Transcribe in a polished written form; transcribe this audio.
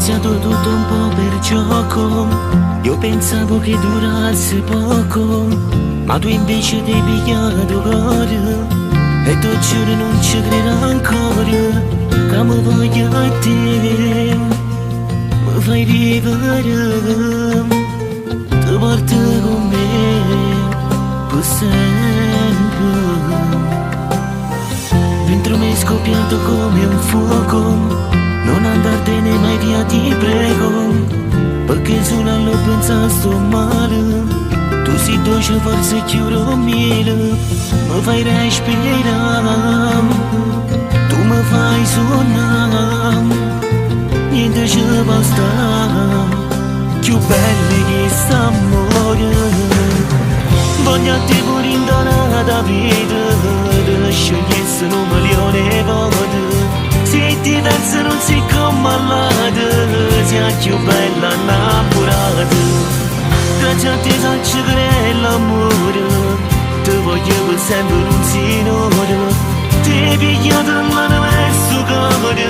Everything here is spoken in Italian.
iniziato tutto un po' per gioco. Io pensavo che durasse poco, ma tu invece ti hai pigliato cuore. E tu giuro non ci credo ancora, che mi voglio a te. Mi fai vivere, ti porto con me per sempre. Dentro me è scoppiato come un fuoco, non andartene mai via ti prego, perché solo l'ho pensato sto male. Tu sei dolce forse chiuro mille, mi fai respirare, tu mi fai suonare, niente ci basta, più belli che st'amore. Voglio a te pure in donata vita, te scegliessi un milione di volte. Se ti pensi non sei come all'altra, sei più bella innamorata. Grazie a te so che l'amore, ti voglio per sempre un signore. Ti hai pigliato in mano verso cuore,